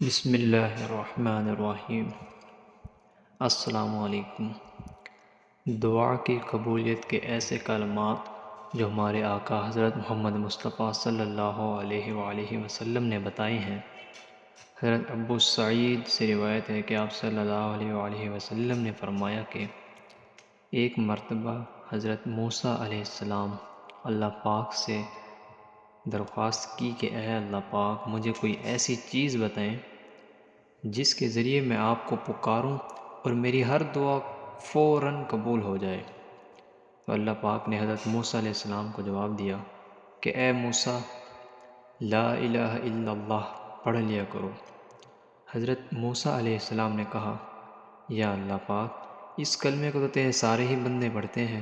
بسم اللہ الرحمن الرحیم۔ السلام علیکم۔ دعا کی قبولیت کے ایسے کلمات جو ہمارے آقا حضرت محمد مصطفیٰ صلی اللہ علیہ وآلہ وسلم نے بتائے ہیں۔ حضرت ابو سعید سے روایت ہے کہ آپ صلی اللہ علیہ وآلہ وسلم نے فرمایا کہ ایک مرتبہ حضرت موسیٰ علیہ السلام اللہ پاک سے درخواست کی کہ اے اللہ پاک مجھے کوئی ایسی چیز بتائیں جس کے ذریعے میں آپ کو پکاروں اور میری ہر دعا فوراً قبول ہو جائے۔ تو اللہ پاک نے حضرت موسیٰ علیہ السلام کو جواب دیا کہ اے موسیٰ لا الہ الا اللہ پڑھ لیا کرو۔ حضرت موسیٰ علیہ السلام نے کہا یا اللہ پاک اس کلمے کو تو تیرے سارے ہی بندے پڑھتے ہیں،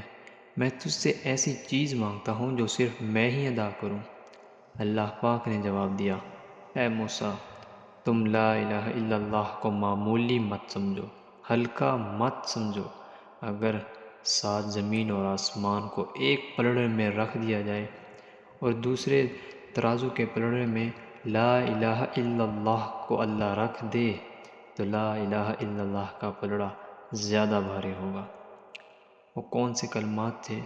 میں تجھ سے ایسی چیز مانگتا ہوں جو صرف میں ہی ادا کروں۔ اللہ پاک نے جواب دیا اے موسیٰ تم لا الہ الا اللہ کو معمولی مت سمجھو، ہلکا مت سمجھو۔ اگر 7 زمین اور آسمان کو ایک پلڑے میں رکھ دیا جائے اور دوسرے ترازو کے پلڑے میں لا الہ الا اللہ کو اللہ رکھ دے تو لا الہ الا اللہ کا پلڑا زیادہ بھاری ہوگا۔ وہ کون سے کلمات تھے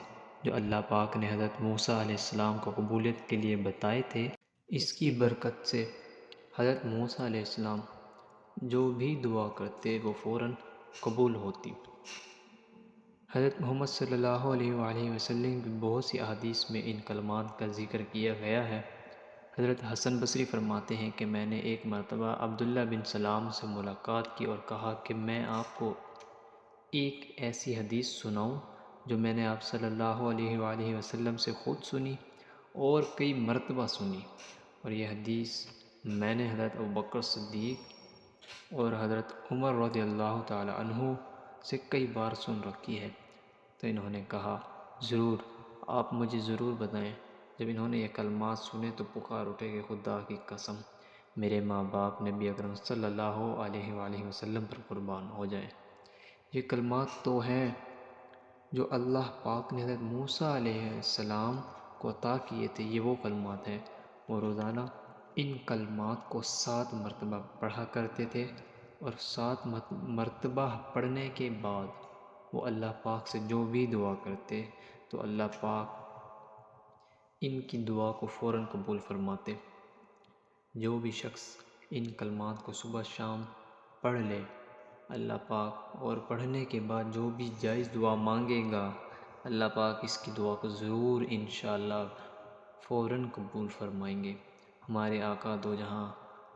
جو اللہ پاک نے حضرت موسیٰ علیہ السلام کو قبولیت کے لیے بتائے تھے؟ اس کی برکت سے حضرت موسیٰ علیہ السلام جو بھی دعا کرتے وہ فوراً قبول ہوتی۔ حضرت محمد صلی اللہ علیہ وآلہ وسلم کی بہت سی احادیث میں ان کلمات کا ذکر کیا گیا ہے۔ حضرت حسن بصری فرماتے ہیں کہ میں نے ایک مرتبہ عبداللہ بن سلام سے ملاقات کی اور کہا کہ میں آپ کو ایک ایسی حدیث سناؤں جو میں نے آپ صلی اللہ علیہ وآلہ وسلم سے خود سنی اور کئی مرتبہ سنی، اور یہ حدیث میں نے حضرت ابوبکر صدیق اور حضرت عمر رضی اللہ تعالی عنہ سے کئی بار سن رکھی ہے۔ تو انہوں نے کہا ضرور، آپ مجھے ضرور بتائیں۔ جب انہوں نے یہ کلمات سنے تو پکار اٹھے کہ خدا کی قسم میرے ماں باپ نبی اکرم صلی اللہ علیہ وآلہ وسلم پر قربان ہو جائیں، یہ کلمات تو ہیں جو اللہ پاک نے حضرت موسیٰ علیہ السلام کو عطا کیے تھے، یہ وہ کلمات ہیں۔ وہ روزانہ ان کلمات کو 7 مرتبہ پڑھا کرتے تھے، اور 7 مرتبہ پڑھنے کے بعد وہ اللہ پاک سے جو بھی دعا کرتے تو اللہ پاک ان کی دعا کو فوراً قبول فرماتے۔ جو بھی شخص ان کلمات کو صبح شام پڑھ لے اللہ پاک، اور پڑھنے کے بعد جو بھی جائز دعا مانگے گا اللہ پاک اس کی دعا کو ضرور انشاءاللہ فوراً قبول فرمائیں گے۔ ہمارے آقا دو جہاں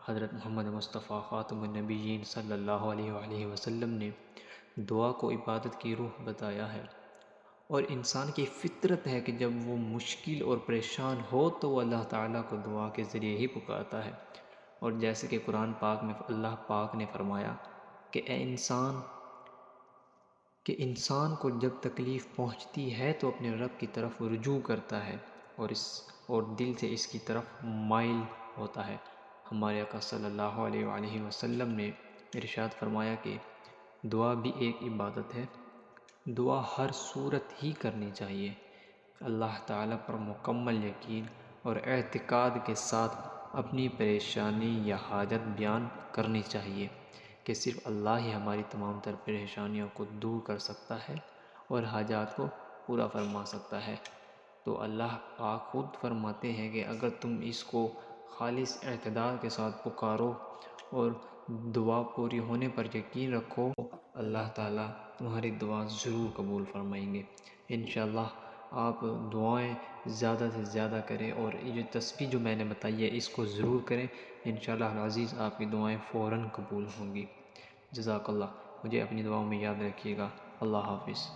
حضرت محمد مصطفیٰ خاتم النبیین صلی اللہ علیہ وآلہ وسلم نے دعا کو عبادت کی روح بتایا ہے، اور انسان کی فطرت ہے کہ جب وہ مشکل اور پریشان ہو تو وہ اللہ تعالیٰ کو دعا کے ذریعے ہی پکارتا ہے۔ اور جیسے کہ قرآن پاک میں اللہ پاک نے فرمایا کہ اے انسان کو جب تکلیف پہنچتی ہے تو اپنے رب کی طرف رجوع کرتا ہے اور دل سے اس کی طرف مائل ہوتا ہے۔ ہمارے آقا صلی اللہ علیہ وآلہ وسلم نے ارشاد فرمایا کہ دعا بھی ایک عبادت ہے، دعا ہر صورت ہی کرنی چاہیے۔ اللہ تعالیٰ پر مکمل یقین اور اعتقاد کے ساتھ اپنی پریشانی یا حاجت بیان کرنی چاہیے کہ صرف اللہ ہی ہماری تمام تر پریشانیوں کو دور کر سکتا ہے اور حاجات کو پورا فرما سکتا ہے۔ تو اللہ پاک خود فرماتے ہیں کہ اگر تم اس کو خالص اعتدال کے ساتھ پکارو اور دعا پوری ہونے پر یقین رکھو، اللہ تعالیٰ تمہاری دعا ضرور قبول فرمائیں گے۔ انشاءاللہ آپ دعائیں زیادہ سے زیادہ کریں، اور یہ تسبیح جو میں نے بتائی ہے اس کو ضرور کریں، انشاءاللہ العزیز آپ کی دعائیں فوراً قبول ہوں گی۔ جزاک اللہ۔ مجھے اپنی دعاؤں میں یاد رکھیے گا۔ اللہ حافظ۔